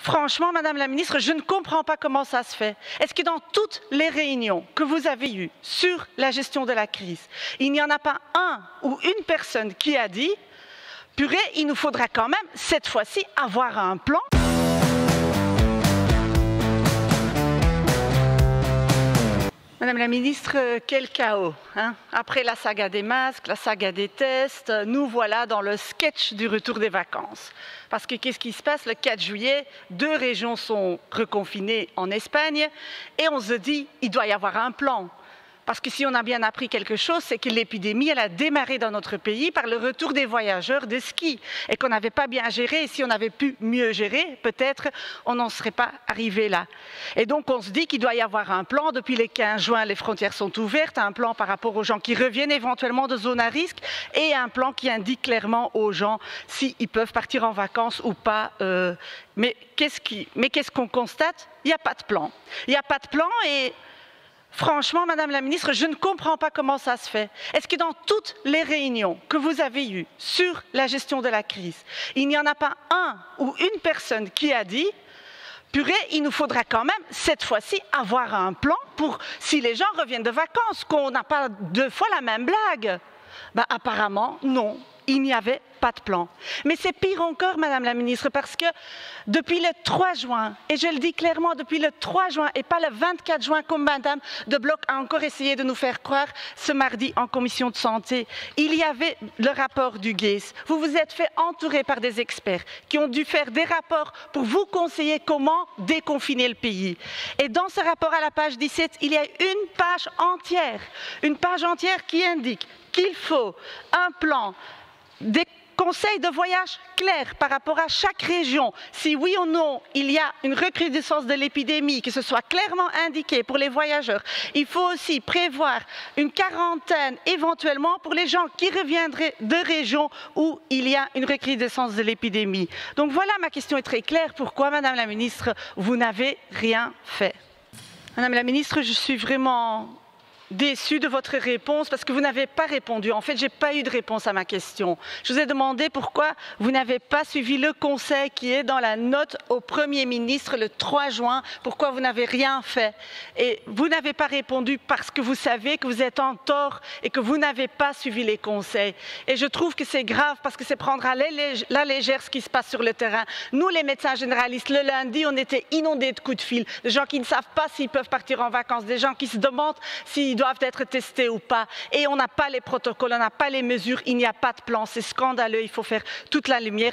Franchement, Madame la Ministre, je ne comprends pas comment ça se fait. Est-ce que dans toutes les réunions que vous avez eues sur la gestion de la crise, il n'y en a pas un ou une personne qui a dit « Purée, il nous faudra quand même, cette fois-ci, avoir un plan ». Madame la Ministre, quel chaos, hein? Après la saga des masques, la saga des tests, nous voilà dans le sketch du retour des vacances. Parce que qu'est-ce qui se passe? Le 4 juillet, 2 régions sont reconfinées en Espagne et on se dit il doit y avoir un plan. Parce que si on a bien appris quelque chose, c'est que l'épidémie, elle a démarré dans notre pays par le retour des voyageurs de ski et qu'on n'avait pas bien géré. Et si on avait pu mieux gérer, peut-être on n'en serait pas arrivé là. Et donc on se dit qu'il doit y avoir un plan. Depuis le 15 juin, les frontières sont ouvertes, un plan par rapport aux gens qui reviennent éventuellement de zones à risque et un plan qui indique clairement aux gens s'ils peuvent partir en vacances ou pas. Mais qu'est-ce qu'on constate? Il n'y a pas de plan. Il n'y a pas de plan et... Franchement, Madame la Ministre, je ne comprends pas comment ça se fait. Est-ce que dans toutes les réunions que vous avez eues sur la gestion de la crise, il n'y en a pas un ou une personne qui a dit « Purée, il nous faudra quand même, cette fois-ci, avoir un plan pour si les gens reviennent de vacances, qu'on n'a pas 2 fois la même blague ». Ben, apparemment, non. Il n'y avait pas de plan. Mais c'est pire encore, Madame la Ministre, parce que depuis le 3 juin, et je le dis clairement, depuis le 3 juin et pas le 24 juin, comme Madame de Bloch a encore essayé de nous faire croire ce mardi en commission de santé, il y avait le rapport du GES. Vous vous êtes fait entourer par des experts qui ont dû faire des rapports pour vous conseiller comment déconfiner le pays. Et dans ce rapport à la page 17, il y a une page entière qui indique qu'il faut un plan, des conseils de voyage clairs par rapport à chaque région. Si oui ou non, il y a une recrudescence de l'épidémie, que ce soit clairement indiqué pour les voyageurs. Il faut aussi prévoir une quarantaine éventuellement pour les gens qui reviendraient de régions où il y a une recrudescence de l'épidémie. Donc voilà, ma question est très claire. Pourquoi, Madame la Ministre, vous n'avez rien fait? Madame la Ministre, je suis vraiment déçue de votre réponse parce que vous n'avez pas répondu. En fait, je n'ai pas eu de réponse à ma question. Je vous ai demandé pourquoi vous n'avez pas suivi le conseil qui est dans la note au Premier ministre le 3 juin, pourquoi vous n'avez rien fait. Et vous n'avez pas répondu parce que vous savez que vous êtes en tort et que vous n'avez pas suivi les conseils. Et je trouve que c'est grave parce que c'est prendre à la légère ce qui se passe sur le terrain. Nous, les médecins généralistes, le lundi, on était inondés de coups de fil, de gens qui ne savent pas s'ils peuvent partir en vacances, des gens qui se demandent s'ils doivent être testés ou pas. Et on n'a pas les protocoles, on n'a pas les mesures, il n'y a pas de plan. C'est scandaleux, il faut faire toute la lumière.